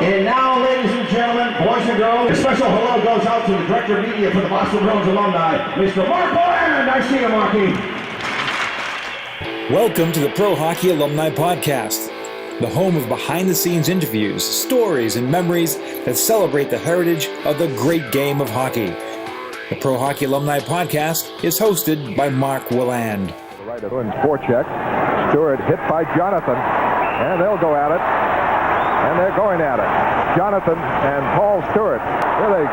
And now, ladies and gentlemen, boys and girls, a special hello goes out to the Director of Media for the Boston Bruins alumni, Mr. Mark Boland. I see you, Marky. Welcome to the Pro Hockey Alumni Podcast, the home of behind-the-scenes interviews, stories, and memories that celebrate the heritage of the great game of hockey. The Pro Hockey Alumni Podcast is hosted by Mark Willand. Right of Bruins forecheck. Stewart hit by Jonathan, and they'll go at it. And they're going at it. Jonathan and Paul Stewart with a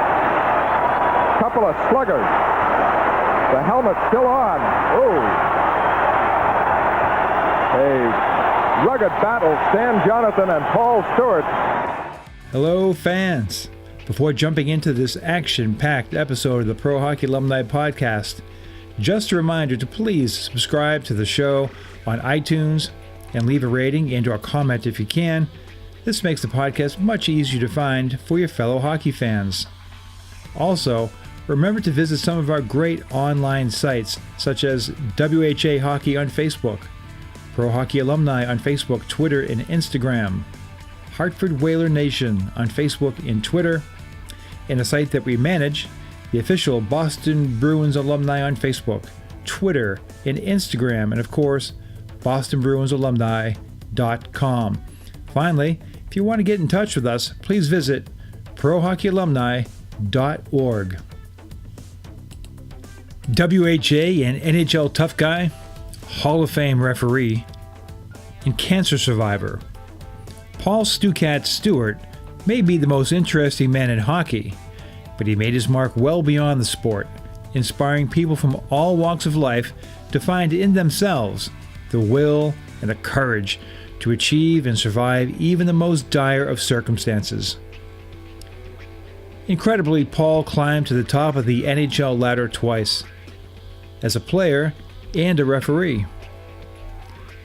couple of sluggers. The helmet still on. Oh. A rugged battle. Stan Jonathan and Paul Stewart. Hello, fans. Before jumping into this action-packed episode of the Pro Hockey Alumni Podcast, just a reminder to please subscribe to the show on iTunes and leave a rating and or a comment if you can. This makes the podcast much easier to find for your fellow hockey fans. Also, remember to visit some of our great online sites, such as WHA Hockey on Facebook, Pro Hockey Alumni on Facebook, Twitter, and Instagram, Hartford Whaler Nation on Facebook and Twitter, and a site that we manage, the official Boston Bruins Alumni on Facebook, Twitter, and Instagram, and of course, bostonbruinsalumni.com. Finally, if you want to get in touch with us, please visit prohockeyalumni.org. WHA and NHL tough guy, Hall of Fame referee, and cancer survivor. Paul Stewcat Stewart may be the most interesting man in hockey, but he made his mark well beyond the sport, inspiring people from all walks of life to find in themselves the will and the courage to achieve and survive even the most dire of circumstances. Incredibly, Paul climbed to the top of the NHL ladder twice, as a player and a referee.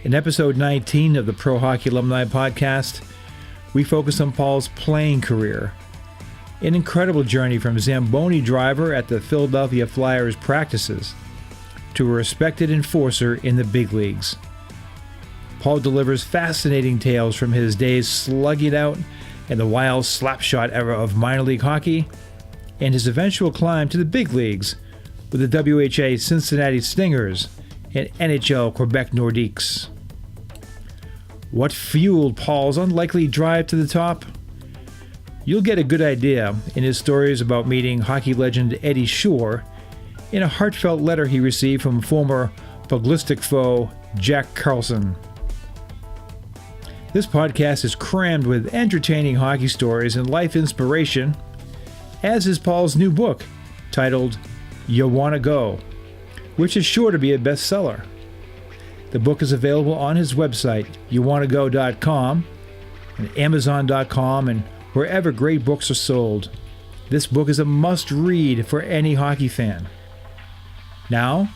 In episode 19 of the Pro Hockey Alumni Podcast, we focus on Paul's playing career, an incredible journey from Zamboni Driver at the Philadelphia Flyers practices to a respected enforcer in the big leagues. Paul delivers fascinating tales from his days slugging out in the wild Slapshot era of minor league hockey and his eventual climb to the big leagues with the WHA Cincinnati Stingers and NHL Quebec Nordiques. What fueled Paul's unlikely drive to the top? You'll get a good idea in his stories about meeting hockey legend Eddie Shore in a heartfelt letter he received from former pugilistic foe Jack Carlson. This podcast is crammed with entertaining hockey stories and life inspiration, as is Paul's new book, titled You Wanna Go, which is sure to be a bestseller. The book is available on his website, youwannago.com, and amazon.com, and wherever great books are sold. This book is a must-read for any hockey fan. Now,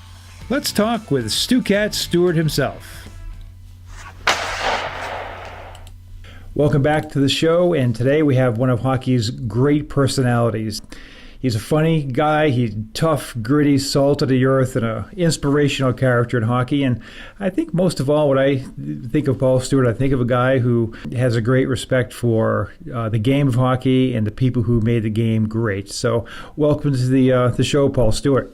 let's talk with Stewcat Stewart himself. Welcome back to the show, and today we have one of hockey's great personalities. He's a funny guy, he's tough, gritty, salt of the earth, and an inspirational character in hockey. And I think most of all, when I think of Paul Stewart, I think of a guy who has a great respect for the game of hockey and the people who made the game great. So welcome to the show, Paul Stewart.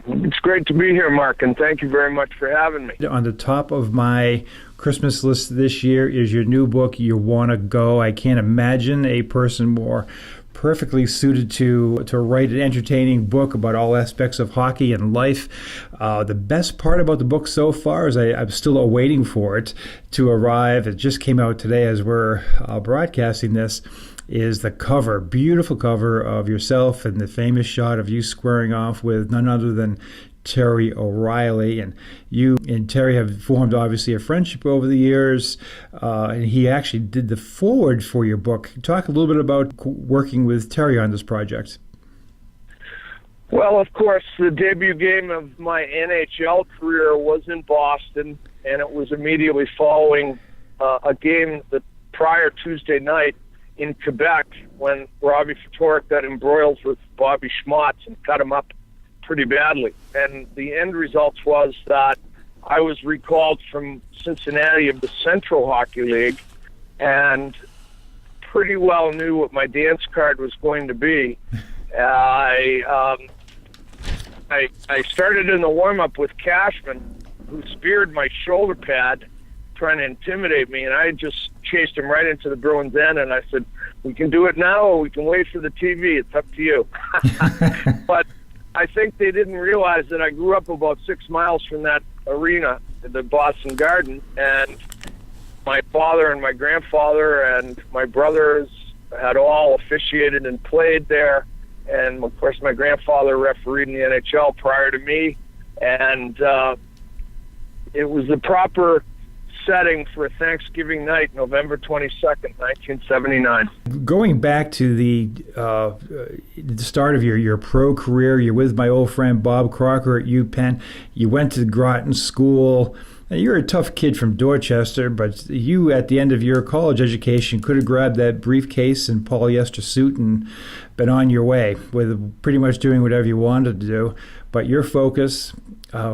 It's great to be here, Mark, and thank you very much for having me. On the top of my Christmas list this year is your new book, You Wanna Go. I can't imagine a person more perfectly suited to write an entertaining book about all aspects of hockey and life. The best part about the book so far is I'm still awaiting for it to arrive. It just came out today as we're broadcasting this, is the cover, beautiful cover of yourself and the famous shot of you squaring off with none other than Terry O'Reilly. And you and Terry have formed obviously a friendship over the years, and he actually did the foreword for your book. Talk a little bit about working with Terry on this project. Well, of course, the debut game of my NHL career was in Boston, and it was immediately following a game the prior Tuesday night in Quebec when Robbie Ftorek got embroiled with Bobby Schmotz and cut him up pretty badly. And the end result was that I was recalled from Cincinnati of the Central Hockey League, and pretty well knew what my dance card was going to be. I started in the warm-up with Cashman, who speared my shoulder pad, trying to intimidate me, and I just chased him right into the Bruins' end, and I said, we can do it now, or we can wait for the TV. It's up to you. But I think they didn't realize that I grew up about 6 miles from that arena, the Boston Garden, and my father and my grandfather and my brothers had all officiated and played there. And, of course, my grandfather refereed in the NHL prior to me. And it was the proper setting for Thanksgiving night, November 22nd, 1979. Going back to the start of your pro career, you're with my old friend Bob Crocker at UPenn. You went to Groton School. Now, you're a tough kid from Dorchester, but you, at the end of your college education, could have grabbed that briefcase and polyester suit and been on your way with pretty much doing whatever you wanted to do. But your focus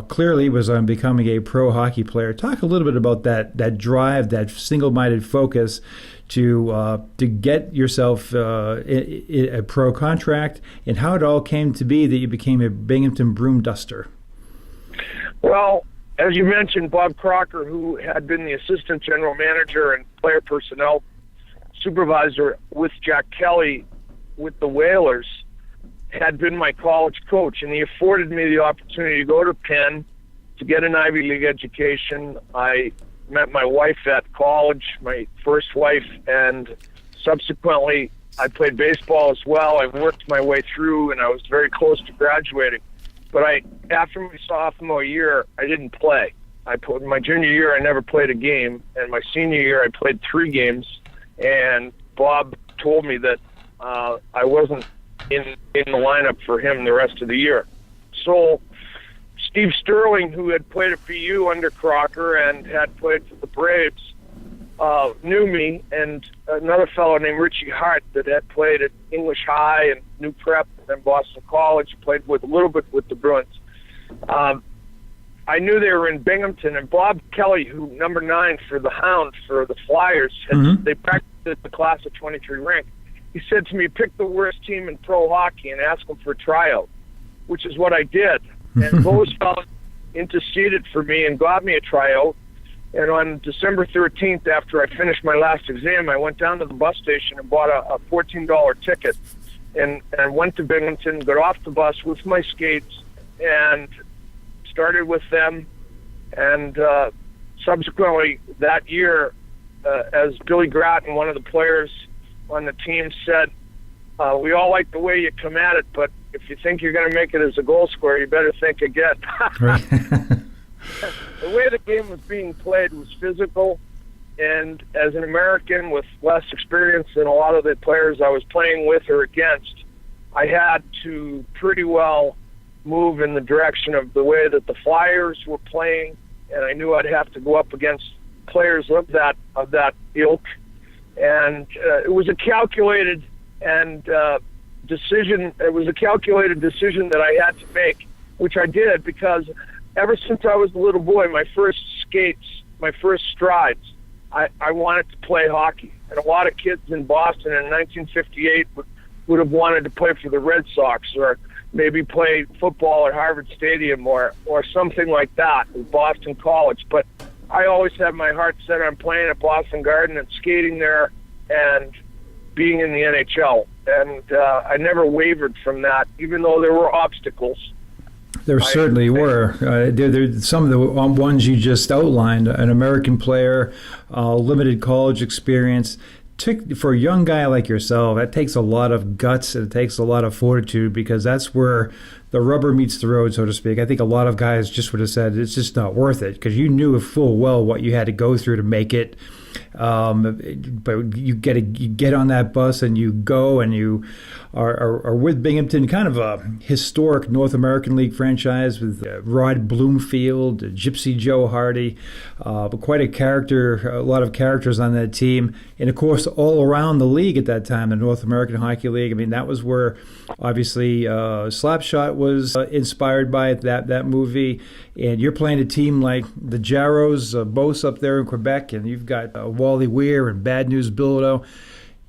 clearly was on becoming a pro hockey player. Talk a little bit about that drive, that single-minded focus to get yourself a pro contract, and how it all came to be that you became a Binghamton broom duster. Well, as you mentioned, Bob Crocker, who had been the assistant general manager and player personnel supervisor with Jack Kelly with the Whalers, had been my college coach, and he afforded me the opportunity to go to Penn to get an Ivy League education. I met my wife at college, my first wife, and subsequently I played baseball as well. I worked my way through, and I was very close to graduating. But after my sophomore year, I didn't play. My junior year, I never played a game, and my senior year, I played 3 games. And Bob told me that I wasn't in the lineup for him the rest of the year. So Steve Sterling, who had played at BU under Crocker and had played for the Braves, knew me, and another fellow named Richie Hart that had played at English High and New Prep and Boston College, played with a little bit with the Bruins. I knew they were in Binghamton, and Bob Kelly, who number 9 for the Hound for the Flyers, they practiced at the class of 23 rink. He said to me, pick the worst team in pro hockey and ask them for a tryout, which is what I did. And those fellows interceded for me and got me a tryout. And on December 13th, after I finished my last exam, I went down to the bus station and bought a $14 ticket and went to Binghamton, got off the bus with my skates, and started with them. And subsequently that year, as Billy Gratton, one of the players on the team, said, we all like the way you come at it, but if you think you're going to make it as a goal scorer, you better think again. Right. The way the game was being played was physical, and as an American with less experience than a lot of the players I was playing with or against, I had to pretty well move in the direction of the way that the Flyers were playing, and I knew I'd have to go up against players of that ilk. And it was a calculated decision. It was a calculated decision that I had to make, which I did, because ever since I was a little boy, my first skates, my first strides, I wanted to play hockey. And a lot of kids in Boston in 1958 would have wanted to play for the Red Sox, or maybe play football at Harvard Stadium or something like that at Boston College. But I always had my heart set on playing at Boston Garden and skating there and being in the NHL. And I never wavered from that, even though there were obstacles. There certainly were. There some of the ones you just outlined. An American player, limited college experience. For a young guy like yourself, that takes a lot of guts and it takes a lot of fortitude, because that's where the rubber meets the road, so to speak. I think a lot of guys just would have said it's just not worth it, because you knew full well what you had to go through to make it. But you get on that bus and you go, and you are with Binghamton, kind of a historic North American League franchise with Rod Bloomfield, Gypsy Joe Hardy, but quite a lot of characters on that team. And of course, all around the league at that time, the North American Hockey League, I mean, that was where obviously Slapshot was inspired by that movie. And you're playing a team like the Jarrows, both up there in Quebec, and you've got Wally Weir and Bad News Bilodeau.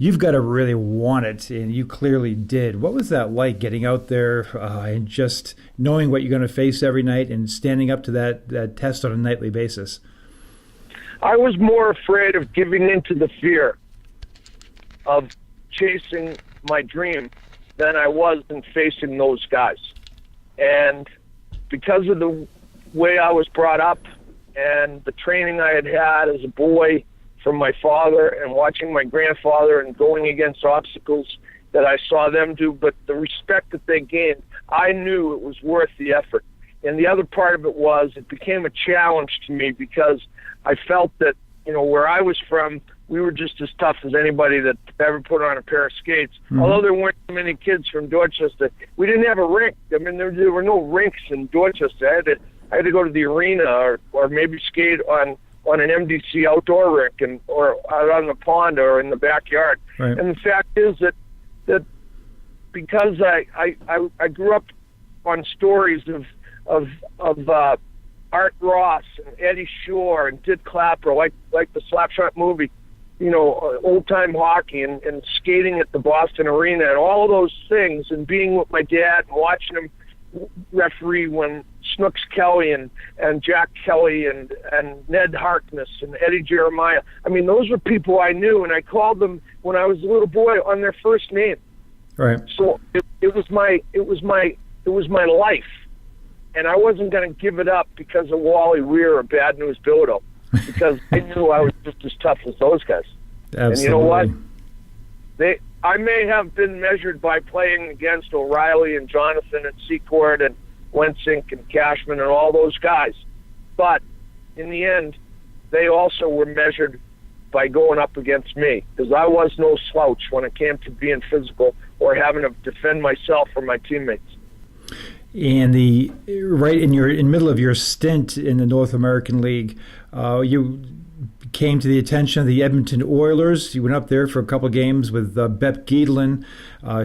You've got to really want it, and you clearly did. What was that like, getting out there and just knowing what you're going to face every night and standing up to that test on a nightly basis? I was more afraid of giving into the fear of chasing my dream than I was in facing those guys. And because of the way I was brought up and the training I had as a boy from my father and watching my grandfather and going against obstacles that I saw them do, but the respect that they gained, I knew it was worth the effort. And the other part of it was, it became a challenge to me because I felt that, where I was from, we were just as tough as anybody that ever put on a pair of skates. Mm-hmm. Although there weren't many kids from Dorchester, we didn't have a rink. I mean, there were no rinks in Dorchester. I had to go to the arena or maybe skate on an MDC outdoor rink or out on the pond or in the backyard. Right. And the fact is that because I grew up on stories of Art Ross and Eddie Shore and Dick Clapper, like the Slapshot movie, old-time hockey and skating at the Boston Arena and all of those things, and being with my dad and watching him referee when Snooks Kelly and Jack Kelly and Ned Harkness and Eddie Jeremiah. I mean, those were people I knew, and I called them when I was a little boy on their first name. Right. So it was my life. And I wasn't going to give it up because of Wally Weir or Bad News Bildo, because I knew I was just as tough as those guys. Absolutely. And you know what? I may have been measured by playing against O'Reilly and Jonathan and Secord and Wensink and Cashman and all those guys. But in the end, they also were measured by going up against me, because I was no slouch when it came to being physical or having to defend myself or my teammates. And right in the middle of your stint in the North American League, you came to the attention of the Edmonton Oilers. You went up there for a couple of games with Bep Giedlin.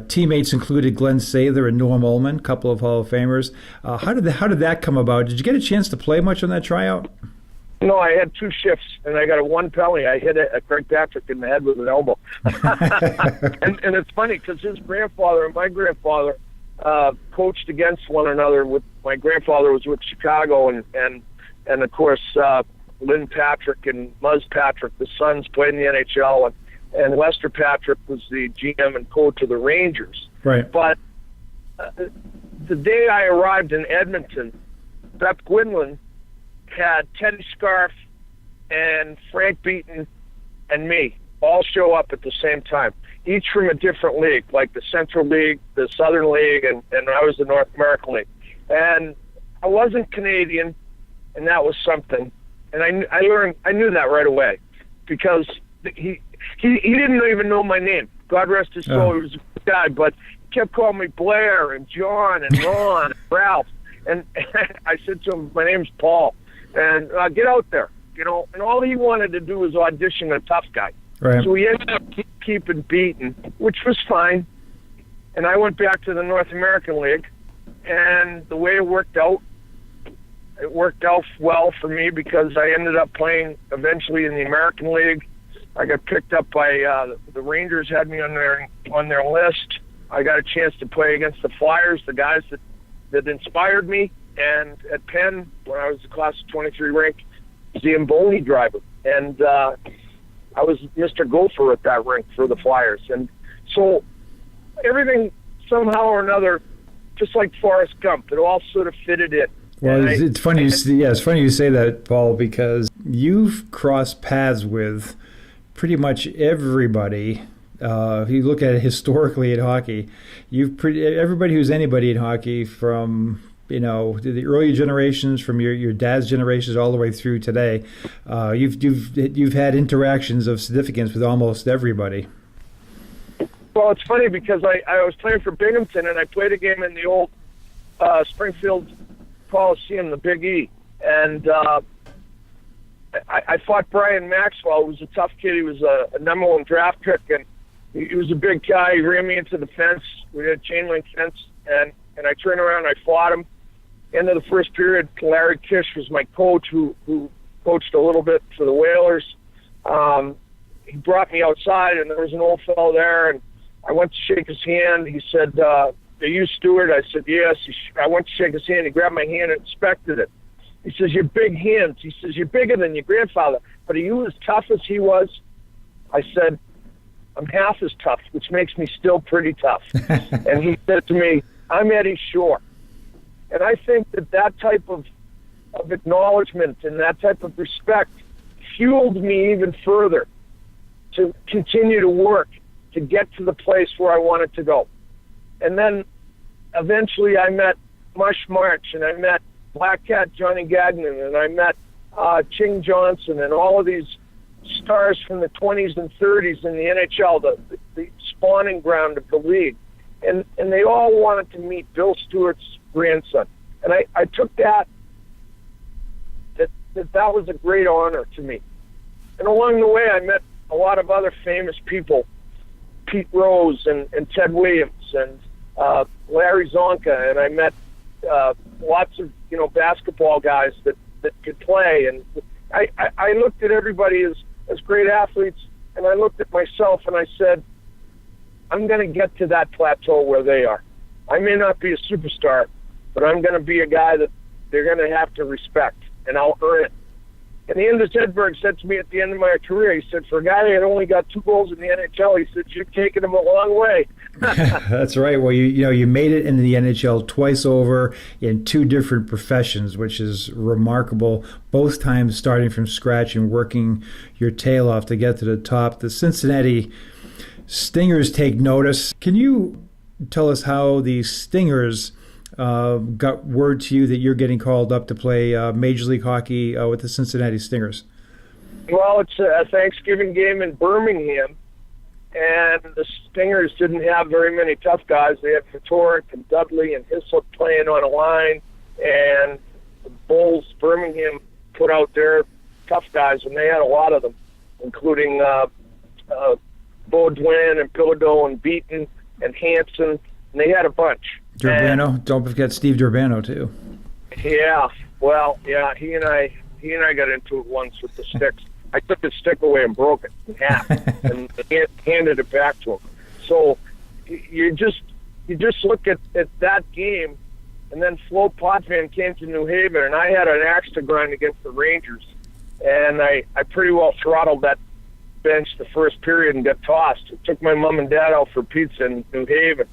Teammates included Glenn Sather and Norm Ullman, a couple of Hall of Famers. How did that come about? Did you get a chance to play much on that tryout? No, I had 2 shifts, and I got a 1 penalty. I hit a Craig Patrick in the head with an elbow. and it's funny because his grandfather and my grandfather coached against one another. With my grandfather was with Chicago, and of course Lynn Patrick and Muzz Patrick, the sons, played in the NHL, and Lester Patrick was the GM and coach of the Rangers. Right. But the day I arrived in Edmonton, Bep Giedlin had Teddy Scarf and Frank Beaton and me all show up at the same time, each from a different league, like the Central League, the Southern League, and I was the North American League. And I wasn't Canadian, and that was something. And I knew that right away, because he didn't even know my name. God rest his soul, he was a good guy, but he kept calling me Blair and John and Ron and Ralph. And I said to him, my name's Paul, and get out there, And all he wanted to do was audition a tough guy. Right. So he ended up keeping Beaton, which was fine. And I went back to the North American League, and the way it worked out well for me, because I ended up playing eventually in the American League. I got picked up by the Rangers, had me on their list. I got a chance to play against the Flyers, the guys that inspired me. And at Penn, when I was the class of 23 rink, Zamboni Driver. And I was Mr. Gopher at that rink for the Flyers. And so everything, somehow or another, just like Forrest Gump, it all sort of fitted in. Well, it's funny you say that, Paul, because you've crossed paths with pretty much everybody. If you look at it historically at hockey, everybody who's anybody in hockey, from the early generations, from your dad's generations all the way through today, you've had interactions of significance with almost everybody. Well, it's funny because I was playing for Binghamton, and I played a game in the old Springfield Coliseum, the Big E, and I fought Brian Maxwell, who was a tough kid. He was a number 1 draft pick, and he was a big guy. He ran me into the fence. We had a chain link fence, and I turned around and I fought him. End of the first period, Larry Kish was my coach, who coached a little bit for the Whalers. he brought me outside, and there was an old fellow there, and I went to shake his hand. He said, "Are you Stewart?" I said, "Yes." I went to shake his hand. He grabbed my hand and inspected it. He says, "You're big hands." He says, "You're bigger than your grandfather, but are you as tough as he was?" I said, "I'm half as tough, which makes me still pretty tough." And he said to me, "I'm Eddie Shore." And I think that type of acknowledgement and that type of respect fueled me even further to continue to work to get to the place where I wanted to go. And then eventually I met Mush March, and I met Black Cat Johnny Gagnon, and I met Ching Johnson, and all of these stars from the 20s and 30s in the NHL, the spawning ground of the league. And they all wanted to meet Bill Stewart's grandson. And I took that was a great honor to me. And along the way, I met a lot of other famous people, Pete Rose and Ted Williams and Larry Zonka, and I met lots of basketball guys that could play. And I looked at everybody as great athletes, and I looked at myself and I said, I'm going to get to that plateau where they are. I may not be a superstar, but I'm going to be a guy that they're going to have to respect, and I'll earn it. And Anders Edberg said to me at the end of my career, he said, for a guy that had only got 2 goals in the NHL, he said, you've taken him a long way. That's right. Well, you made it in the NHL twice over in 2 different professions, which is remarkable. Both times starting from scratch and working your tail off to get to the top. The Cincinnati Stingers take notice. Can you tell us how the Stingers got word to you that you're getting called up to play Major League Hockey with the Cincinnati Stingers? Well, it's a Thanksgiving game in Birmingham, and the Stingers didn't have very many tough guys. They had Fatorik and Dudley and Hislop playing on a line, and the Bulls, Birmingham, put out their tough guys, and they had a lot of them, including Baudouin and Bilodeau and Beaton and Hansen, and they had a bunch. Durbano, don't forget Steve Durbano too. Yeah, well, yeah, he and I got into it once with the sticks. I took his stick away and broke it in half, and handed it back to him. So you just look at that game, and then Flo Potvin came to New Haven, and I had an axe to grind against the Rangers, and I pretty well throttled that bench the first period and got tossed. It took my mom and dad out for pizza in New Haven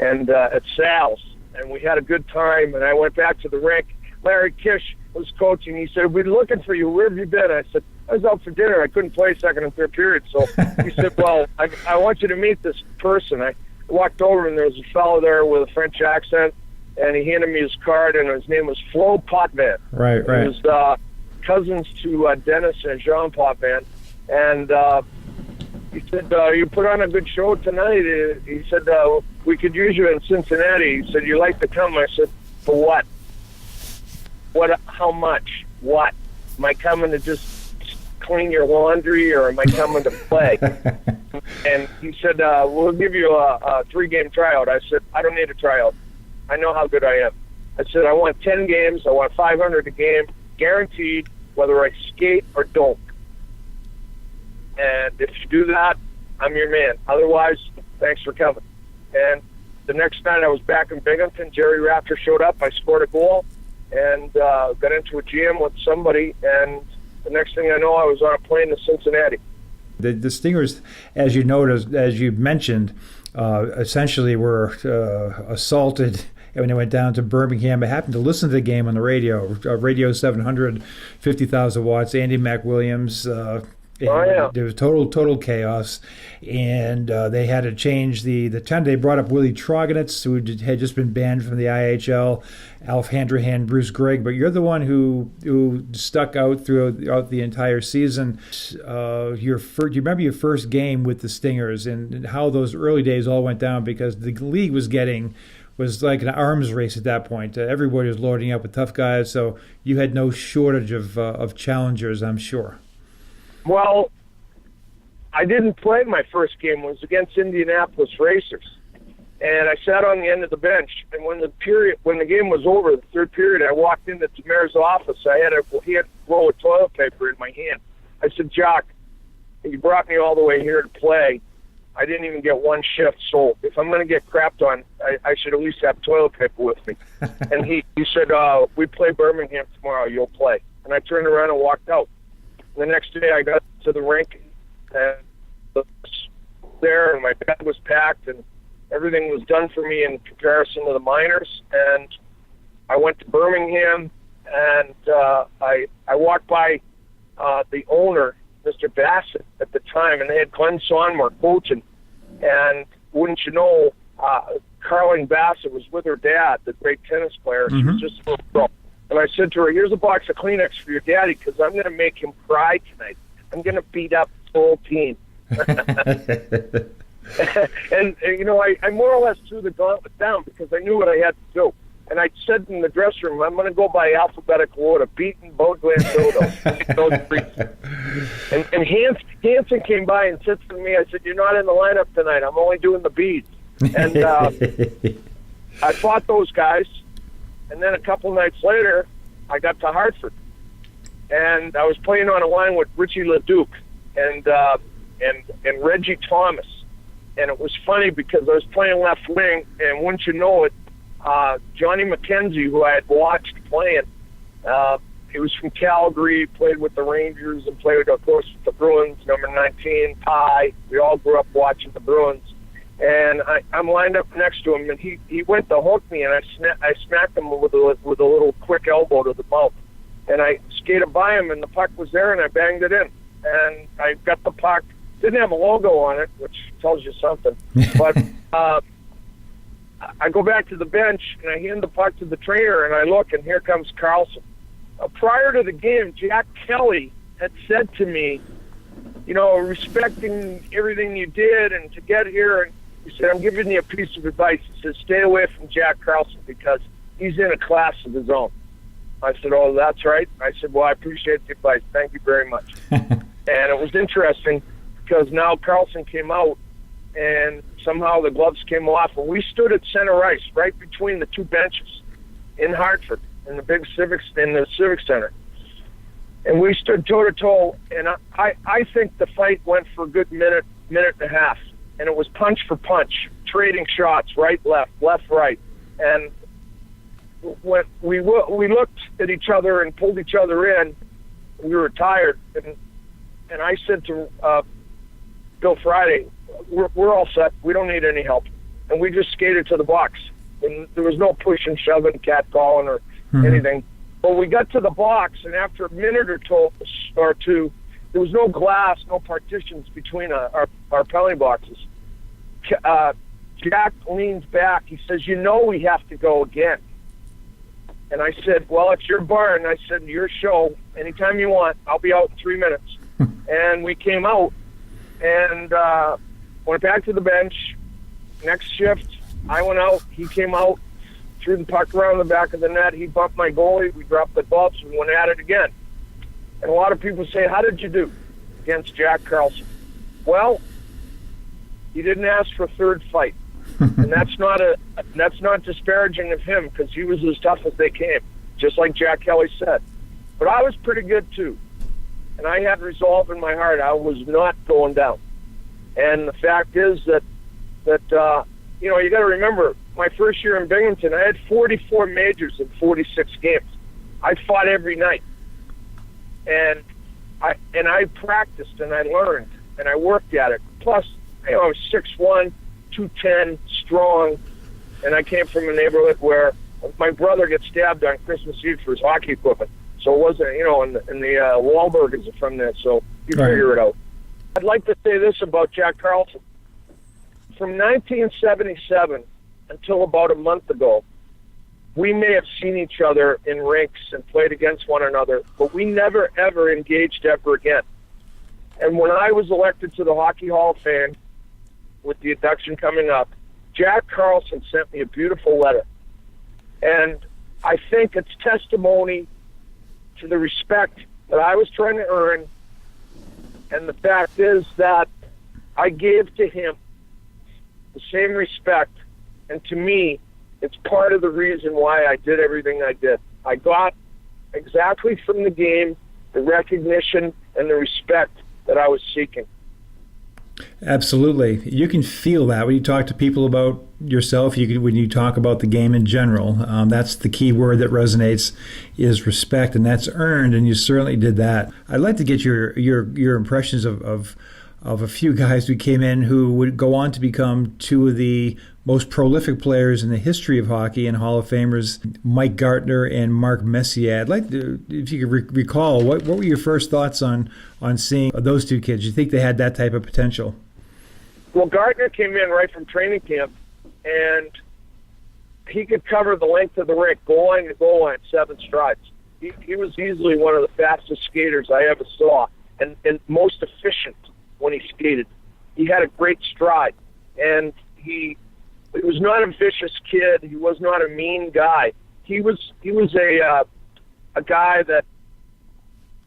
and at Sal's, and we had a good time, and I went back to the rink. Larry Kish was coaching. He said, we're looking for you. Where have you been? I said, I was out for dinner. I couldn't play second and third period. So he said, well, I want you to meet this person. I walked over, and there was a fellow there with a French accent, and he handed me his card, and his name was Flo Potvin. Right. He was cousins to Dennis and Jean Potvin. And he said, you put on a good show tonight. He said, we could use you in Cincinnati. He said, you like to come? I said, for what? What? How much? What? Am I coming to just clean your laundry, or am I coming to play? And he said, we'll give you a 3-game tryout. I said, I don't need a tryout. I know how good I am. I said, I want 10 games. I want 500 a game, guaranteed, whether I skate or don't. And if you do that, I'm your man. Otherwise, thanks for coming. And the next night I was back in Binghamton. Jerry Rafter showed up. I scored a goal and got into a jam with somebody. And the next thing I know, I was on a plane to Cincinnati. The Stingers, as you noticed, as you mentioned, essentially were assaulted when they went down to Birmingham. I happened to listen to the game on the radio, Radio 700, 50,000 watts, Andy McWilliams. There was total chaos, and they had to change the time. They brought up Willie Troganitz, who had just been banned from the IHL, Alf Handrahan, Bruce Gregg, but you're the one who stuck out throughout the entire season. Do you remember your first game with the Stingers and how those early days all went down? Because the league was like an arms race at that point. Everybody was loading up with tough guys, so you had no shortage of challengers, I'm sure. Well, I didn't play my first game. It was against Indianapolis Racers. And I sat on the end of the bench. And when the game was over, the third period, I walked into Tamir's office. He had a roll of toilet paper in my hand. I said, Jock, You brought me all the way here to play. I didn't even get one shift, so if I'm going to get crapped on, I should at least have toilet paper with me. And he said, we play Birmingham tomorrow, you'll play. And I turned around and walked out. The next day I got to the rink, and there, and my bag was packed, and everything was done for me in comparison to the minors. And I went to Birmingham, and I walked by the owner, Mr. Bassett, at the time, and they had Glenn Sonmore coaching. And wouldn't you know, Carleen Bassett was with her dad, the great tennis player. She was just a little girl. And I said to her, here's a box of Kleenex for your daddy, because I'm going to make him cry tonight. I'm going to beat up the whole team. and you know, I more or less threw the gauntlet down because I knew what I had to do. And I said in the dressing room, I'm going to go by alphabetical order: Beaton, Bodgland, Dodo. Those three. And Hanson came by and said to me, I said, you're not in the lineup tonight. I'm only doing the beads. And I fought those guys. And then a couple nights later, I got to Hartford. And I was playing on a line with Richie LeDuc and Reggie Thomas. And it was funny because I was playing left wing, and wouldn't you know it, Johnny McKenzie, who I had watched playing, he was from Calgary, played with the Rangers, and played, of course, with the Bruins, number 19, Pie. We all grew up watching the Bruins. And I'm lined up next to him, and he went to hook me, and I smacked him with a little quick elbow to the mouth. And I skated by him, and the puck was there, and I banged it in. And I got the puck. Didn't have a logo on it, which tells you something. But I go back to the bench, and I hand the puck to the trainer, and I look, and here comes Carlson. Prior to the game, Jack Kelly had said to me, you know, respecting everything you did and to get here, and he said, I'm giving you a piece of advice. He said, stay away from Jack Carlson because he's in a class of his own. I said, oh, that's right. I said, well, I appreciate the advice. Thank you very much. And it was interesting because now Carlson came out, and somehow the gloves came off, and we stood at center ice right between the two benches in Hartford in the big Civic Center. And we stood toe-to-toe, and I think the fight went for a good minute and a half. And it was punch for punch, trading shots, right, left, right. And when we looked at each other and pulled each other in, we were tired. And I said to Bill Friday, we're all set. We don't need any help. And we just skated to the box. And there was no pushing, shoving, catcalling, or anything. But we got to the box, and after a minute or two, there was no glass, no partitions between our penalty boxes. Jack leans back. He says, you know we have to go again. And I said, well, it's your bar. And I said, your show. Anytime you want. I'll be out in 3 minutes. And we came out and went back to the bench. Next shift, I went out. He came out, threw the puck around the back of the net. He bumped my goalie. We dropped the gloves and went at it again. And a lot of people say, how did you do against Jack Carlson? Well, he didn't ask for a third fight. And that's not disparaging of him because he was as tough as they came, just like Jack Kelly said. But I was pretty good too. And I had resolve in my heart. I was not going down. And the fact is that you know, you got to remember, my first year in Binghamton, I had 44 majors in 46 games. I fought every night. And I practiced and I learned and I worked at it. Plus, you know, I was 6'1", 210, strong, and I came from a neighborhood where my brother gets stabbed on Christmas Eve for his hockey equipment. So it wasn't, you know, and the Wahlbergers are from there, so you figure it out. I'd like to say this about Jack Carlson. From 1977 until about a month ago, we may have seen each other in rinks and played against one another, but we never, ever engaged ever again. And when I was elected to the Hockey Hall of Fame, with the induction coming up, Jack Carlson sent me a beautiful letter. And I think it's testimony to the respect that I was trying to earn. And the fact is that I gave to him the same respect. And to me, it's part of the reason why I did everything I did. I got exactly from the game the recognition and the respect that I was seeking. Absolutely. You can feel that when you talk to people about yourself. When you talk about the game in general. That's the key word that resonates, is respect, and that's earned, and you certainly did that. I'd like to get your impressions of a few guys who came in who would go on to become two of the most prolific players in the history of hockey and Hall of Famers, Mike Gartner and Mark Messier. I'd like to, if you could recall, what were your first thoughts on seeing those two kids? You think they had that type of potential? Well, Gartner came in right from training camp, and he could cover the length of the rink, goal line to goal line, 7 strides. He was easily one of the fastest skaters I ever saw, and most efficient when he skated. He had a great stride, and he was not a vicious kid. He was not a mean guy. He was a guy that,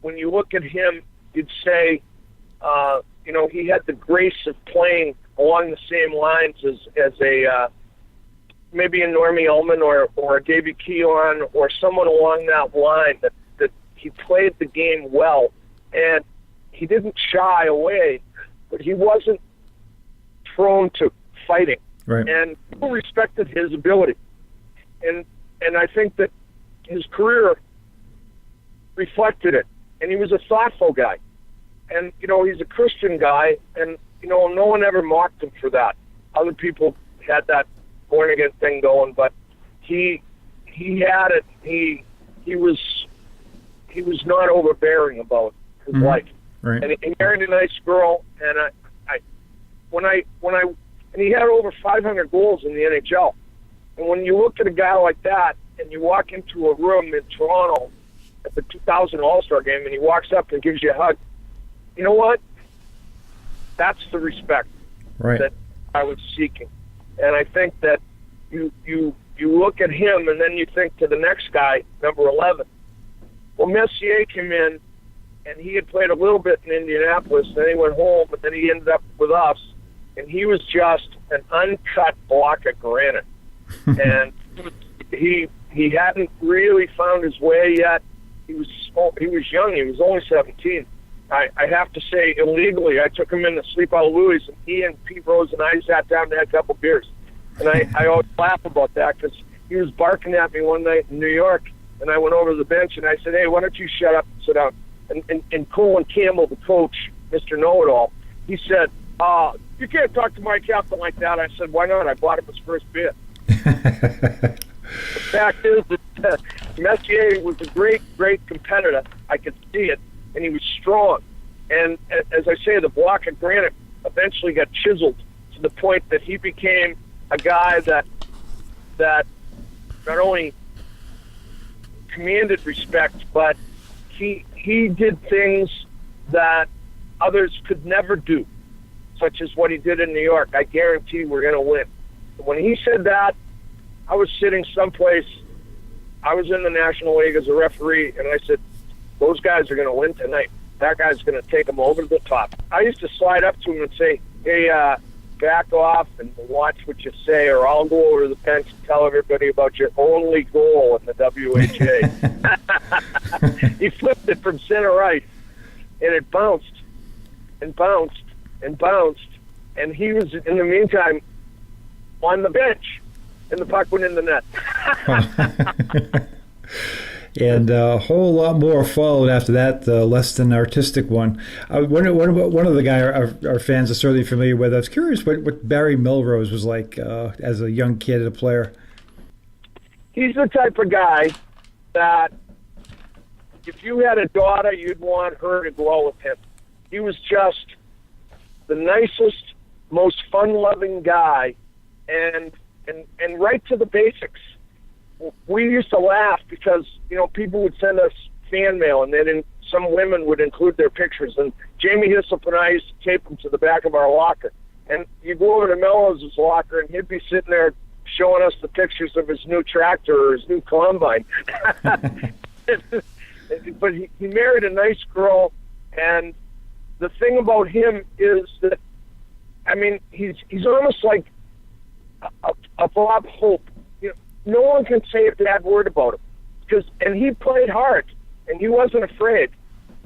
when you look at him, you'd say, he had the grace of playing along the same lines as a maybe a Normie Ullman or a Davey Keon or someone along that line, that he played the game well, and he didn't shy away, but he wasn't prone to fighting. Right. And people respected his ability. And I think that his career reflected it. And he was a thoughtful guy. And, he's a Christian guy, and, no one ever mocked him for that. Other people had that born-again thing going, but he had it. He was not overbearing about his life. Right. And he married a nice girl, and and he had over 500 goals in the NHL. And when you look at a guy like that, and you walk into a room in Toronto at the 2000 All-Star game, and he walks up and gives you a hug, you know what? That's the respect that I was seeking. And I think that you look at him, and then you think to the next guy, number 11. Well, Messier came in, and he had played a little bit in Indianapolis, then he went home, but then he ended up with us, and he was just an uncut block of granite. And he hadn't really found his way yet. He was young. He was only 17. I have to say, illegally, I took him in to sleep out of Louis, and he and Pete Rose and I sat down and had a couple beers. And I always laugh about that, because he was barking at me one night in New York, and I went over to the bench, and I said, hey, why don't you shut up and sit down? And Colin Campbell, the coach, Mr. Know-It-All, he said, you can't talk to my captain like that. I said, why not? I bought him his first beer. The fact is that Messier was a great, great competitor. I could see it, and he was strong. And as I say, the block of granite eventually got chiseled to the point that he became a guy that not only commanded respect, but he did things that others could never do, such as what he did in New York. I guarantee we're going to win. When he said that, I was sitting someplace. I was in the National League as a referee, and I said, those guys are going to win tonight. That guy's going to take them over the top. I used to slide up to him and say, hey, back off and watch what you say, or I'll go over to the bench and tell everybody about your only goal in the WHA. He flipped it from center ice, and it bounced and bounced and bounced, and he was, in the meantime, on the bench, and the puck went in the net. And a whole lot more followed after that, less than artistic one. One of the guy our fans are certainly familiar with. I was curious what Barry Melrose was like as a young kid and a player. He's the type of guy that if you had a daughter, you'd want her to go out with him. He was just the nicest, most fun-loving guy, and right to the basics. We used to laugh because, people would send us fan mail, and then some women would include their pictures. And Jamie Hyslop and I used to tape them to the back of our locker. And you go over to Mellows' locker, and he'd be sitting there showing us the pictures of his new tractor or his new combine. But he married a nice girl, and the thing about him is that, he's almost like a Bob Hope. No one can say a bad word about him, and he played hard, and he wasn't afraid,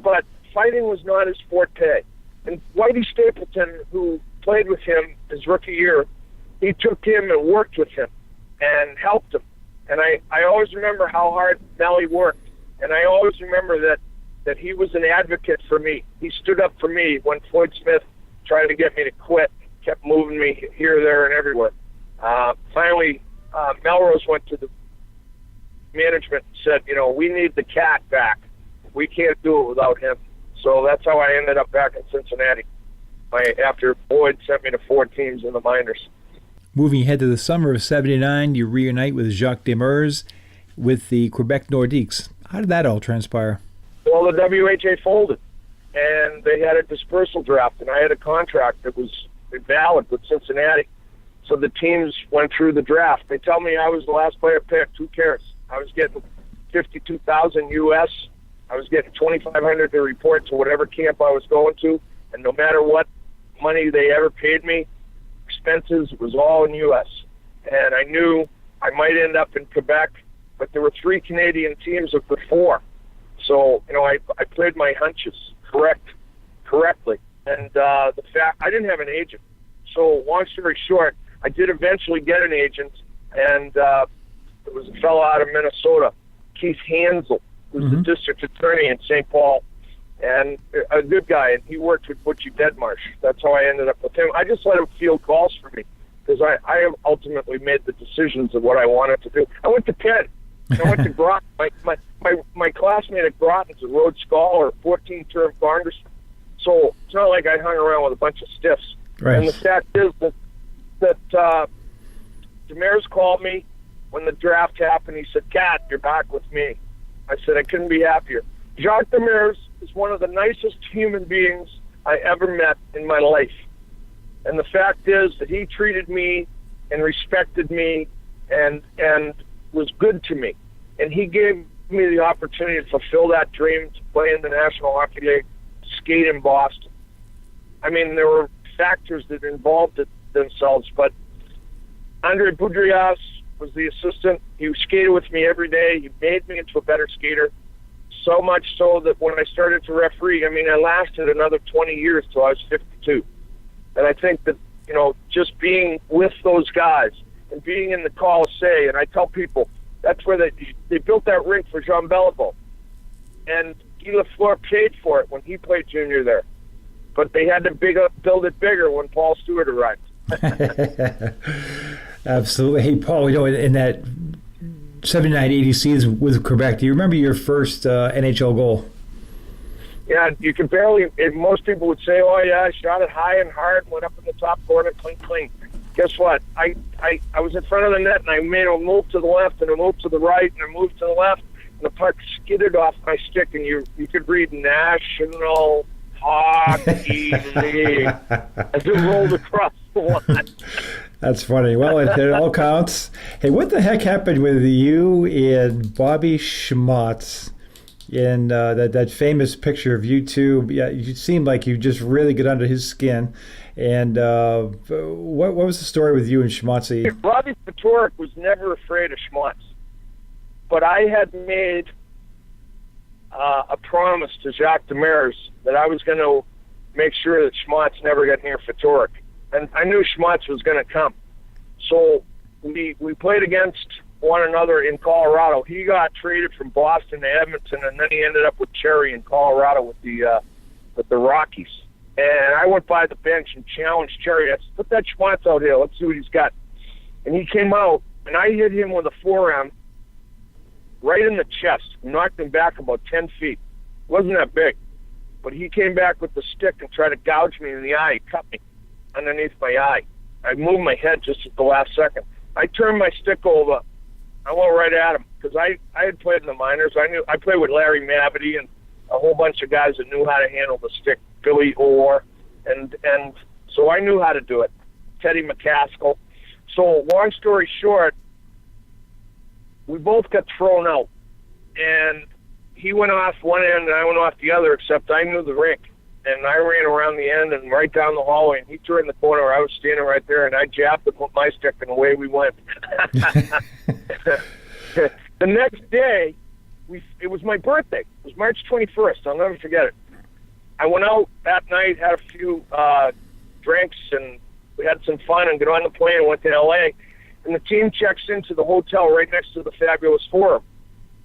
but fighting was not his forte. And Whitey Stapleton, who played with him his rookie year, he took him and worked with him and helped him. And I always remember how hard Melly worked. And I always remember that he was an advocate for me. He stood up for me when Floyd Smith tried to get me to quit, kept moving me here, there, and everywhere. Finally, Melrose went to the management and said, we need the cat back. We can't do it without him. So that's how I ended up back in Cincinnati after Floyd sent me to 4 teams in the minors. Moving ahead to the summer of '79, you reunite with Jacques Demers with the Quebec Nordiques. How did that all transpire? Well, the WHA folded, and they had a dispersal draft, and I had a contract that was valid with Cincinnati. So the teams went through the draft. They tell me I was the last player picked. Who cares? I was getting $52,000 US. I was getting $2,500 to report to whatever camp I was going to, and no matter what money they ever paid me, expenses was all in US. And I knew I might end up in Quebec, but there were 3 Canadian teams of the 4. So, I played my hunches correctly. And the fact I didn't have an agent. So, long story short, I did eventually get an agent, and it was a fellow out of Minnesota, Keith Hansel, who's the district attorney in St. Paul, and a good guy, and he worked with Butchie Deadmarsh. That's how I ended up with him. I just let him field calls for me, because I have ultimately made the decisions of what I wanted to do. I went to Penn. I went to Groton. My classmate at Groton's a Rhodes Scholar, 14-term congressman. So it's not like I hung around with a bunch of stiffs. Right. And the fact is that Demers called me when the draft happened. He said, "Cat, you're back with me." I said, "I couldn't be happier." Jacques Demers is one of the nicest human beings I ever met in my life. And the fact is that he treated me and respected me and was good to me. And he gave me the opportunity to fulfill that dream, to play in the National Hockey League, skate in Boston. I mean, there were factors that involved themselves, but Andre Boudrias was the assistant. He skated with me every day. He made me into a better skater, so much so that when I started to referee, I lasted another 20 years till I was 52. And I think that, just being with those guys and being in the Colisée, and I tell people, that's where they built that rink for Jean Beliveau. And Guy Lafleur paid for it when he played junior there. But they had to build it bigger when Paul Stewart arrived. Absolutely. Hey, Paul, in that 79-80 season with Quebec, do you remember your first NHL goal? Yeah, you can barely. Most people would say, "Oh yeah, I shot it high and hard, went up in the top corner, clean." Guess what? I was in front of the net, and I made a move to the left, and a move to the right, and a move to the left, and the puck skidded off my stick, and you could read National Hockey League as it rolled across the line. That's funny. Well, it all counts. Hey, what the heck happened with you and Bobby Schmotz in that famous picture of you two? Yeah, you seemed like you just really get under his skin. And what was the story with you and Schmotzy? Bobby Fatorik was never afraid of Schmotz, but I had made a promise to Jacques Demers that I was going to make sure that Schmotz never got near Fatorik. And I knew Schmotz was going to come. So we played against one another in Colorado. He got traded from Boston to Edmonton, and then he ended up with Cherry in Colorado with the Rockies. And I went by the bench and challenged Cherry. I said, "Put that Schmotz out here. Let's see what he's got." And he came out, and I hit him with a forearm right in the chest. Knocked him back about 10 feet. It wasn't that big. But he came back with the stick and tried to gouge me in the eye. He cut me underneath my eye. I moved my head just at the last second. I turned my stick over. I went right at him because I had played in the minors. I played with Larry Mavety and a whole bunch of guys that knew how to handle the stick. Billy Orr, and so I knew how to do it. Teddy McCaskill. So long story short, we both got thrown out, and he went off one end and I went off the other. Except I knew the rink, and I ran around the end and right down the hallway. And he turned the corner. I was standing right there, and I jabbed him with my stick, and away we went. The next day, it was my birthday. It was March 21st. I'll never forget it. I went out that night, had a few drinks, and we had some fun and got on the plane and went to L.A., and the team checks into the hotel right next to the Fabulous Forum.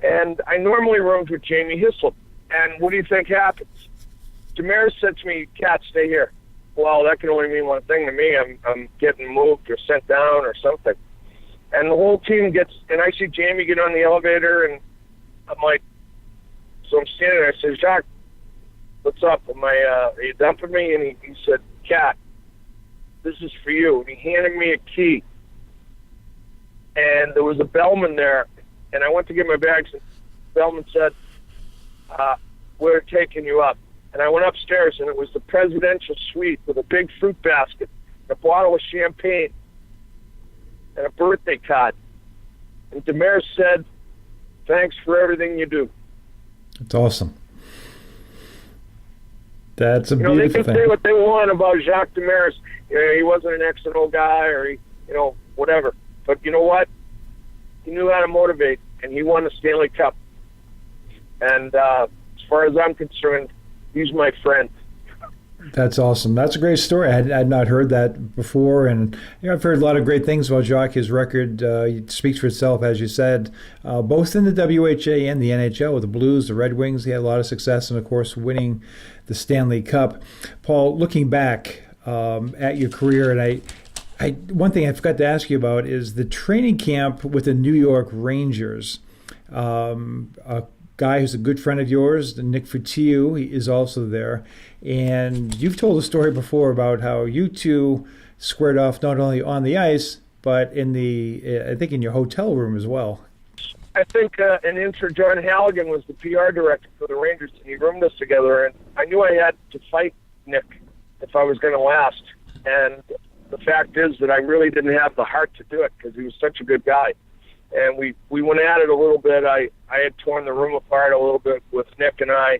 And I normally roomed with Jamie Hislop. And what do you think happens? Damaris said to me, "Cat, stay here." Well, that can only mean one thing to me. I'm getting moved or sent down or something. And the whole team gets, and I see Jamie get on the elevator, and I'm like, so I'm standing there. I said, "Jacques, what's up? Are you dumping me?" And he said, "Cat, this is for you." And he handed me a key. And there was a bellman there, and I went to get my bags, and the bellman said, "We're taking you up." And I went upstairs, and it was the presidential suite with a big fruit basket, a bottle of champagne, and a birthday card. And Damaris said, "Thanks for everything you do." It's awesome. That's a They beautiful can thing. say what they want about Jacques Damaris. He wasn't an excellent guy, or whatever. But you know what? He knew how to motivate, and he won the Stanley Cup. And as far as I'm concerned, he's my friend. That's awesome. That's a great story. I had not heard that before, and I've heard a lot of great things about Jacques. His record speaks for itself, as you said, both in the WHA and the NHL with the Blues, the Red Wings. He had a lot of success, and of course, winning the Stanley Cup. Paul, looking back at your career, and one thing I forgot to ask you about is the training camp with the New York Rangers. A guy who's a good friend of yours, Nick Fertiu, he is also there. And you've told a story before about how you two squared off not only on the ice, but in in your hotel room as well. I think an intern, John Halligan, was the PR director for the Rangers, and he roomed us together. And I knew I had to fight Nick if I was going to last. And the fact is that I really didn't have the heart to do it because he was such a good guy. And we went at it a little bit. I had torn the room apart a little bit with Nick and I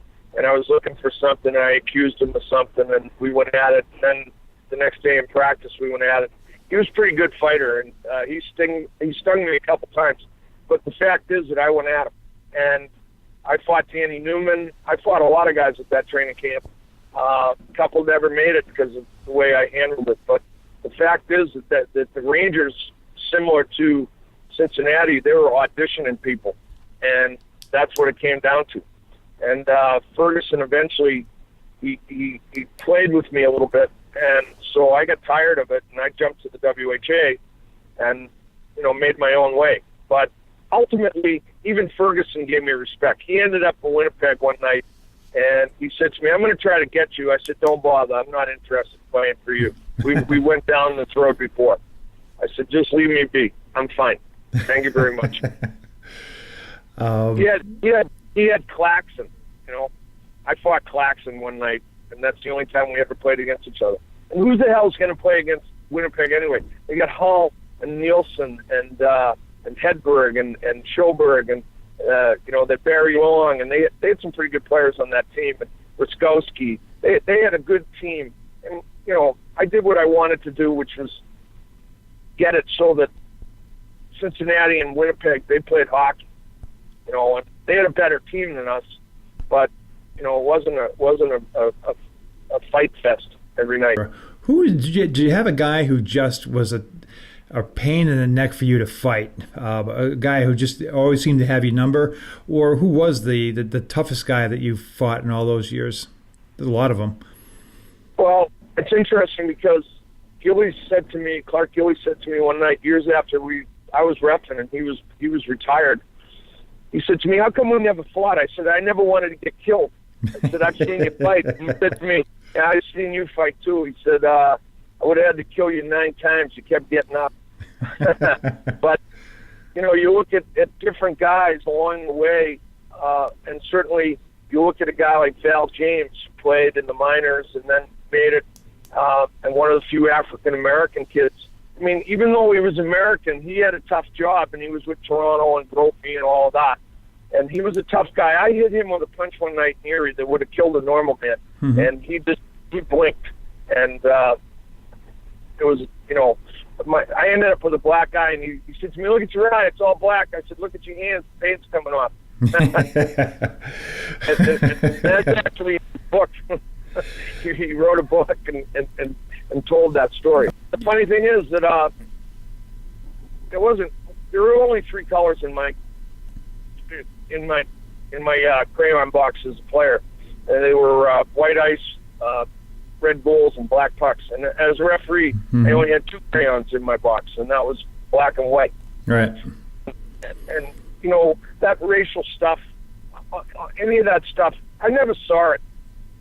was looking for something. I accused him of something, and we went at it. And then the next day in practice, we went at it. He was a pretty good fighter, and he stung me a couple times. But the fact is that I went at him. And I fought Danny Newman. I fought a lot of guys at that training camp. A couple never made it because of the way I handled it. But the fact is that the Rangers, similar to Cincinnati, they were auditioning people, and that's what it came down to. And Ferguson eventually, he played with me a little bit, and so I got tired of it, and I jumped to the WHA and, made my own way. But ultimately, even Ferguson gave me respect. He ended up in Winnipeg one night, and he said to me, "I'm going to try to get you." I said, "Don't bother. I'm not interested in playing for you. We went down this road before." I said, "Just leave me be. I'm fine. Thank you very much." He had Claxon. I fought Claxon one night, and that's the only time we ever played against each other. And who the hell's going to play against Winnipeg anyway? They got Hall and Nielsen and Hedberg and Schoberg and that Barry Long, and they had some pretty good players on that team. And Ruskowski, they had a good team. And I did what I wanted to do, which was get it so that Cincinnati and Winnipeg, they played hockey, and they had a better team than us, but it wasn't a fight fest every night. Who did you have a guy who just was a pain in the neck for you to fight? A guy who just always seemed to have your number, or who was the toughest guy that you fought in all those years? There's a lot of them. Well, it's interesting because Clark Gillies said to me one night, years after I was reffing and he was retired. He said to me, "How come we never fought?" I said, "I never wanted to get killed." I said, "I've seen you fight." He said to me, "Yeah, I've seen you fight too." He said, "I would have had to kill you 9 times. You kept getting up." But, you look at different guys along the way, and certainly you look at a guy like Val James, who played in the minors and then made it, and one of the few African-American kids. I mean, even though he was American, he had a tough job, and he was with Toronto and Brophy and all of that. And he was a tough guy. I hit him with a punch one night in Erie that would have killed a normal man. Mm-hmm. And he blinked. And it was, I ended up with a black eye, and he said to me, "Look at your eye, it's all black." I said, "Look at your hands, the paint's coming off." That's actually in the book. he wrote a book and told that story. The funny thing is that there were only 3 colors in my crayon box as a player, and they were white ice, red bulls, and black pucks. And as a referee, I only had 2 crayons in my box, and that was black and white. Right. And that racial stuff, any of that stuff, I never saw it.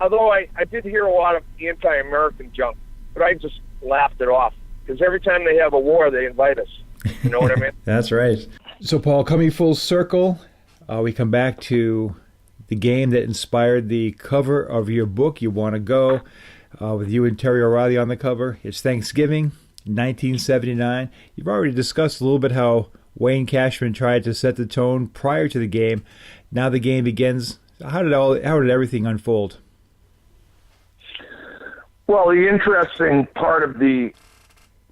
Although I did hear a lot of anti-American junk, but I just laughed it off, because every time they have a war, they invite us. You know what I mean? That's right. So, Paul, coming full circle, we come back to the game that inspired the cover of your book, You Want to Go, with you and Terry O'Reilly on the cover. It's Thanksgiving, 1979. You've already discussed a little bit how Wayne Cashman tried to set the tone prior to the game. Now the game begins. How did everything unfold? Well, the interesting part of the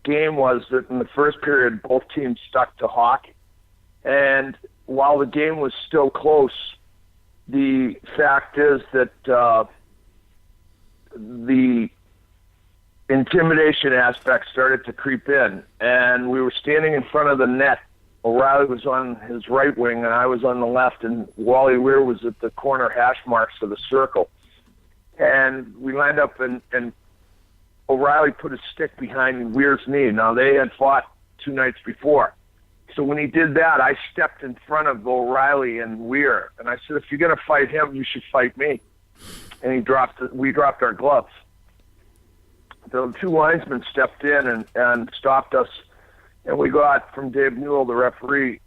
game was that in the first period, both teams stuck to hockey. And while the game was still close, the fact is that the intimidation aspect started to creep in. And we were standing in front of the net. O'Reilly was on his right wing, and I was on the left, and Wally Weir was at the corner hash marks of the circle. And we lined up, and O'Reilly put his stick behind Weir's knee. Now, they had fought 2 nights before. So when he did that, I stepped in front of O'Reilly and Weir, and I said, if you're going to fight him, you should fight me. And we dropped our gloves. The 2 linesmen stepped in and stopped us. And we got from Dave Newell, the referee,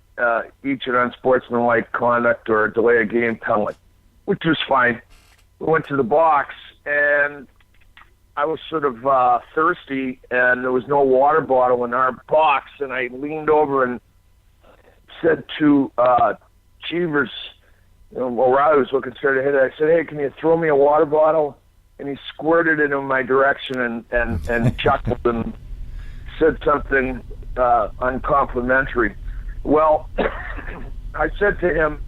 each an unsportsmanlike conduct or a delay of game penalty, which was fine. We went to the box, and I was sort of thirsty, and there was no water bottle in our box, and I leaned over and said to Cheevers, O'Reilly was looking straight ahead, I said, hey, can you throw me a water bottle? And he squirted it in my direction and chuckled and said something uncomplimentary. Well, I said to him,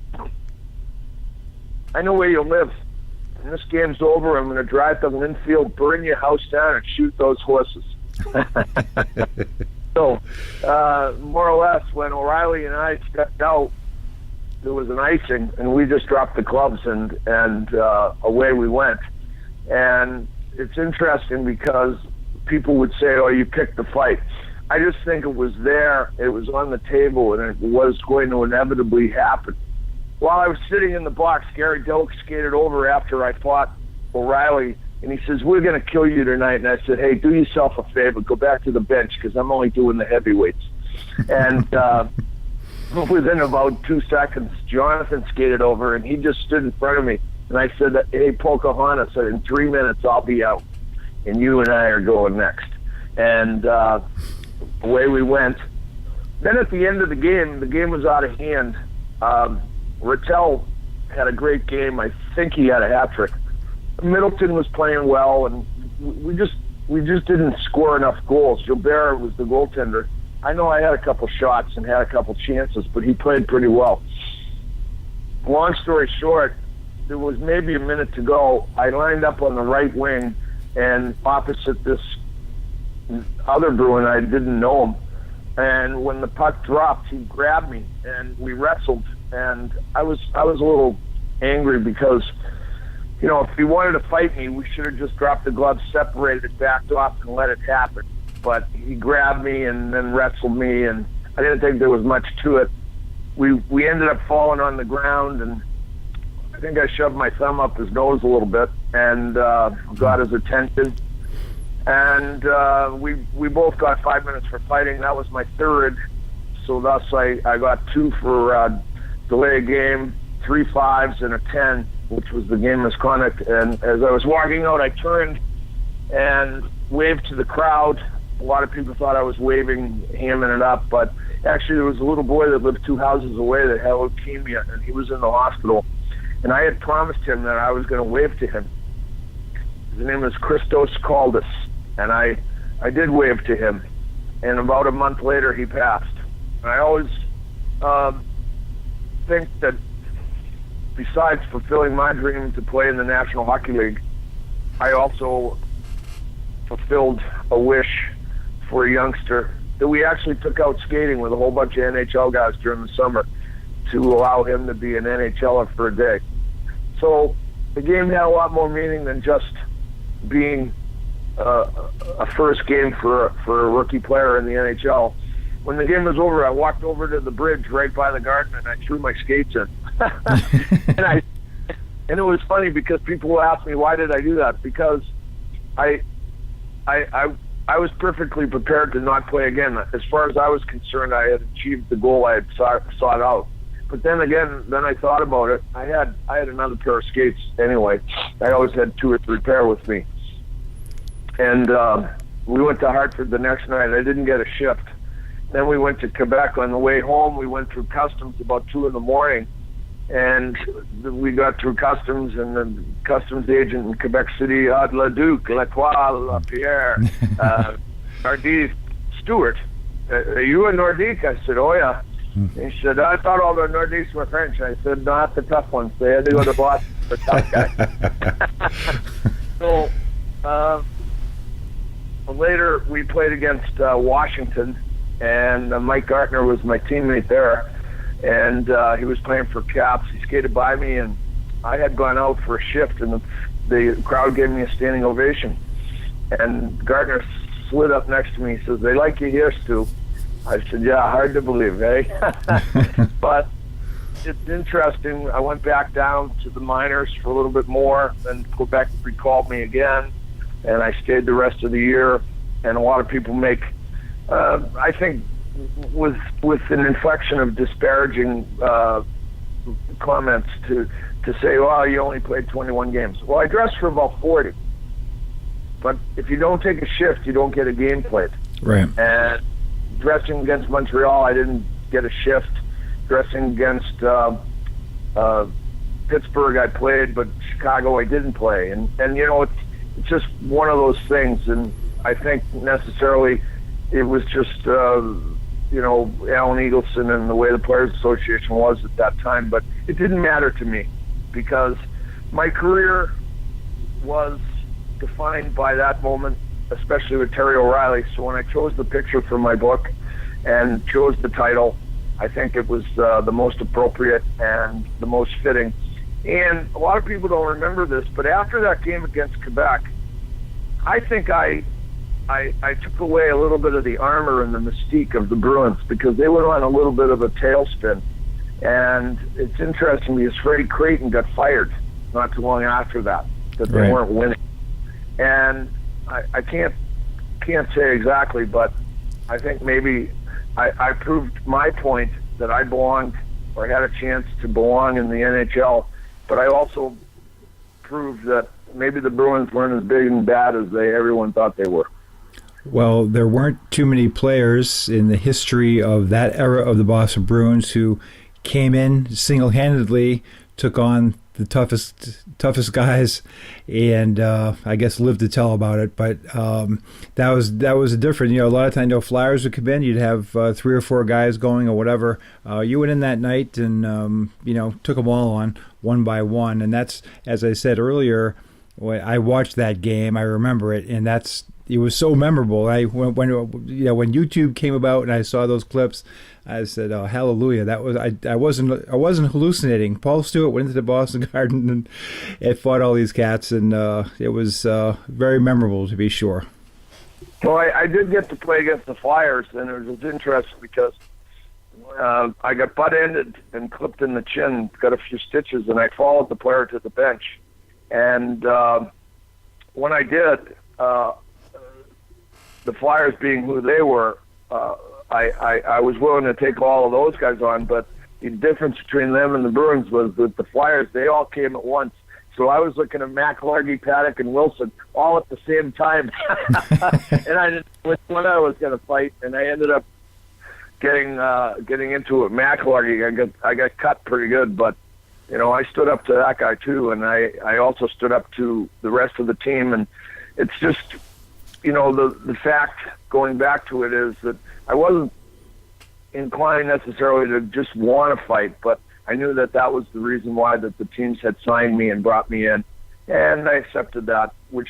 I know where you live. When this game's over, I'm going to drive to Linfield, burn your house down, and shoot those horses. So, more or less, when O'Reilly and I stepped out, there was an icing, and we just dropped the clubs, and away we went. And it's interesting because people would say, oh, you picked the fight. I just think it was there, it was on the table, and it was going to inevitably happen. While I was sitting in the box, Gary Doak skated over after I fought O'Reilly, and he says, we're going to kill you tonight. And I said, hey, do yourself a favor, go back to the bench, because I'm only doing the heavyweights. And within about 2 seconds, Jonathan skated over, and he just stood in front of me. And I said, hey, Pocahontas, in 3 minutes I'll be out, and you and I are going next. And away we went. Then at the end of the game was out of hand. Rattel had a great game. I think he had a hat trick. Middleton was playing well, and we just didn't score enough goals. Gilbert was the goaltender. I know I had a couple shots and had a couple chances, but he played pretty well. Long story short, there was maybe a minute to go. I lined up on the right wing, and opposite this other Bruin, I didn't know him. And when the puck dropped, he grabbed me, and we wrestled. And I was a little angry because, if he wanted to fight me, we should have just dropped the gloves, separated it, backed off, and let it happen. But he grabbed me and then wrestled me, and I didn't think there was much to it. We ended up falling on the ground, and I think I shoved my thumb up his nose a little bit and got his attention. And we both got 5 minutes for fighting. That was my third. So thus I got 2 for delay of game, 3 5s, and a 10, which was the game misconduct. And as I was walking out, I turned and waved to the crowd. A lot of people thought I was waving, hamming it up, but actually there was a little boy that lived 2 houses away that had leukemia, and he was in the hospital. And I had promised him that I was going to wave to him. His name is Christos Kaldis, and I did wave to him. And about a month later, he passed. And I always think that besides fulfilling my dream to play in the National Hockey League, I also fulfilled a wish for a youngster that we actually took out skating with a whole bunch of NHL guys during the summer to allow him to be an NHLer for a day. So the game had a lot more meaning than just being a first game for a rookie player in the NHL. When the game was over, I walked over to the bridge right by the garden and I threw my skates in. And it was funny because people will ask me, why did I do that? Because I was perfectly prepared to not play again. As far as I was concerned, I had achieved the goal I had sought out. But then again, I thought about it. I had another pair of skates anyway. I always had 2 or 3 pair with me. And we went to Hartford the next night. I didn't get a shift. Then we went to Quebec. On the way home, we went through customs about 2 in, and we got through customs, and the customs agent in Quebec City, Le Duc, L'Etoile, La Pierre, Nordiques, Stewart, are you a Nordique? I said, oh yeah. He said, I thought all the Nordiques were French. I said, no, not the tough ones. They had to go to Boston for tough guys. So later we played against Washington, and Mike Gartner was my teammate there, and he was playing for Caps. He skated by me, and I had gone out for a shift, and the crowd gave me a standing ovation. And Gartner slid up next to me. He says, they like you here, Stu. I said, yeah, hard to believe, eh? But it's interesting. I went back down to the minors for a little bit more, then Quebec recalled me again, and I stayed the rest of the year. And a lot of people make, I think, with an inflection of disparaging comments to say, well, you only played 21 games. Well, I dressed for about 40. But if you don't take a shift, you don't get a game played. Right. And dressing against Montreal, I didn't get a shift. Dressing against Pittsburgh, I played, but Chicago, I didn't play. And you know, it's just one of those things. And I think necessarily it was just, you know, Alan Eagleson and the way the Players Association was at that time. But it didn't matter to me because my career was defined by that moment, especially with Terry O'Reilly. So when I chose the picture for my book and chose the title, I think it was the most appropriate and the most fitting. And a lot of people don't remember this, but after that game against Quebec, I think I took away a little bit of the armor and the mystique of the Bruins because they went on a little bit of a tailspin. And it's interesting because Freddie Creighton got fired not too long after that they weren't winning. And I can't say exactly, but I think maybe I proved my point that I belonged or had a chance to belong in the NHL, but I also proved that maybe the Bruins weren't as big and bad as everyone thought they were. Well, there weren't too many players in the history of that era of the Boston Bruins who came in single-handedly, took on the toughest guys, and I guess lived to tell about it. But that was different. You know, a lot of times, Flyers would come in, you'd have 3 or 4 guys going or whatever. You went in that night and took them all on one by one. And that's, as I said earlier, when I watched that game, I remember it, and it was so memorable. When YouTube came about and I saw those clips, I said, "Oh, hallelujah!" That was I wasn't hallucinating. Paul Stewart went into the Boston Garden and fought all these cats, and it was very memorable, to be sure. Well, I did get to play against the Flyers, and it was interesting because I got butt-ended and clipped in the chin, got a few stitches, and I followed the player to the bench. And when I did, the Flyers being who they were, I was willing to take all of those guys on, but the difference between them and the Bruins was that the Flyers, they all came at once. So I was looking at McLargy, Paddock, and Wilson all at the same time. And I didn't know which one I was going to fight, and I ended up getting into it. McLargy, I got cut pretty good, but I stood up to that guy too, and I also stood up to the rest of the team. And it's just, the fact, going back to it, is that I wasn't inclined necessarily to just want to fight, but I knew that was the reason why that the teams had signed me and brought me in. And I accepted that, which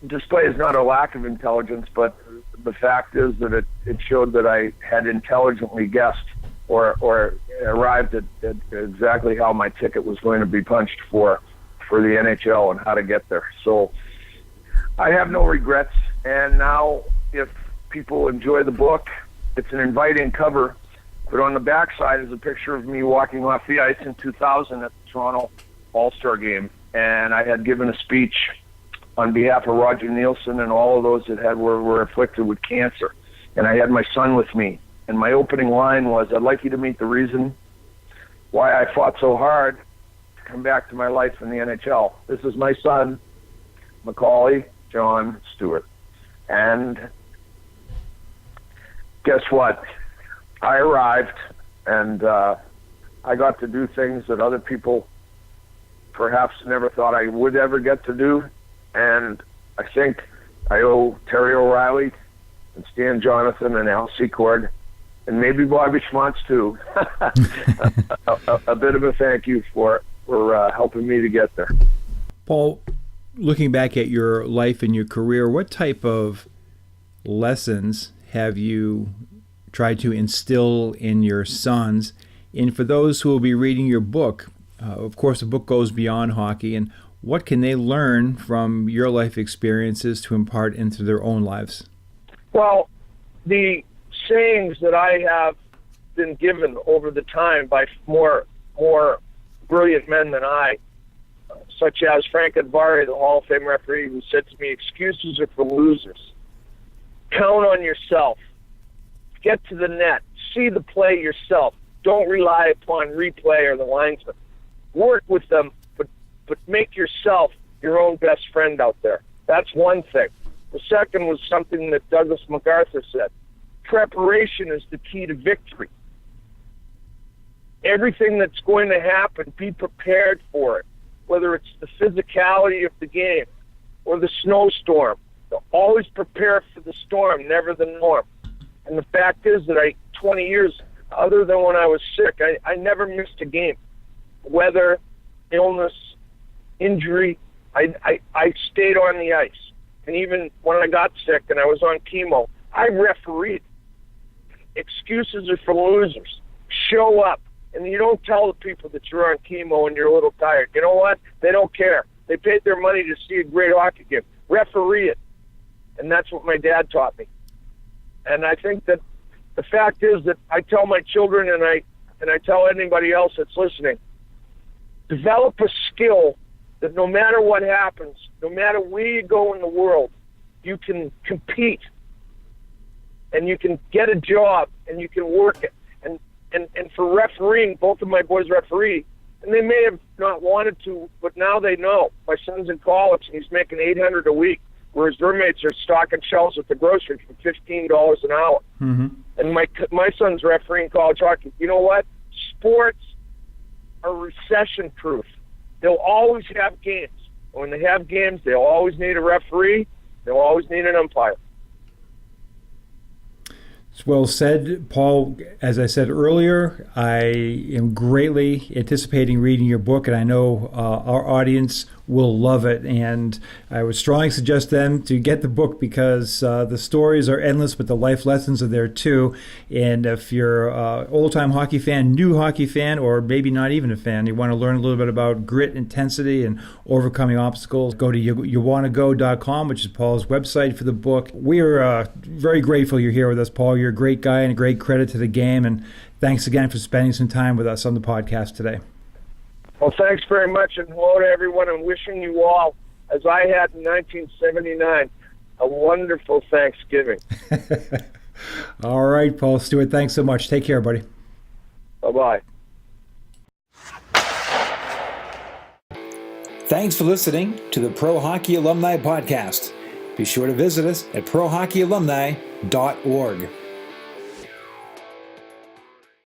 displays not a lack of intelligence, but the fact is that it showed that I had intelligently guessed or arrived at exactly how my ticket was going to be punched for the NHL and how to get there. So I have no regrets. And now if people enjoy the book, it's an inviting cover, but on the backside is a picture of me walking off the ice in 2000 at the Toronto All-Star Game. And I had given a speech on behalf of Roger Nielsen and all of those that were afflicted with cancer. And I had my son with me. And my opening line was, I'd like you to meet the reason why I fought so hard to come back to my life in the NHL. This is my son, Macaulay John Stewart. And guess what? I arrived, and I got to do things that other people perhaps never thought I would ever get to do. And I think I owe Terry O'Reilly and Stan Jonathan and Al Secord, and maybe Bobby Schmantz too, a bit of a thank you for helping me to get there. Paul, looking back at your life and your career, what type of lessons have you tried to instill in your sons? And for those who will be reading your book, of course, the book goes beyond hockey, and what can they learn from your life experiences to impart into their own lives? Well, the sayings that I have been given over the time by more brilliant men than I, such as Frank Advari, the Hall of Fame referee, who said to me, excuses are for losers. Count on yourself. Get to the net. See the play yourself. Don't rely upon replay or the linesman. Work with them, but make yourself your own best friend out there. That's one thing. The second was something that Douglas MacArthur said. Preparation is the key to victory. Everything that's going to happen, be prepared for it. Whether it's the physicality of the game or the snowstorm. Always prepare for the storm, never the norm. And the fact is that 20 years, other than when I was sick, I never missed a game. Weather, illness, injury, I stayed on the ice. And even when I got sick and I was on chemo, I refereed. Excuses are for losers. Show up. And you don't tell the people that you're on chemo and you're a little tired. You know what? They don't care. They paid their money to see a great hockey game. Referee it. And that's what my dad taught me. And I think that the fact is that I tell my children and I tell anybody else that's listening, develop a skill that no matter what happens, no matter where you go in the world, you can compete and you can get a job and you can work it. And for refereeing, both of my boys referee, and they may have not wanted to, but now they know. My son's in college and he's making $800 a week, where his roommates are stocking shelves at the grocery for $15 an hour. Mm-hmm. And my son's refereeing college hockey. You know what? Sports are recession-proof. They'll always have games. When they have games, they'll always need a referee. They'll always need an umpire. It's well said, Paul. As I said earlier, I am greatly anticipating reading your book, and I know our audience will love it. And I would strongly suggest them to get the book because the stories are endless, but the life lessons are there too. And if you're an old-time hockey fan, new hockey fan, or maybe not even a fan, you want to learn a little bit about grit, intensity, and overcoming obstacles, go to youwannago.com, which is Paul's website for the book. We are very grateful you're here with us, Paul. You're a great guy and a great credit to the game. And thanks again for spending some time with us on the podcast today. Well, thanks very much, and hello to everyone. I'm wishing you all, as I had in 1979, a wonderful Thanksgiving. All right, Paul Stewart, thanks so much. Take care, buddy. Bye-bye. Thanks for listening to the Pro Hockey Alumni Podcast. Be sure to visit us at prohockeyalumni.org.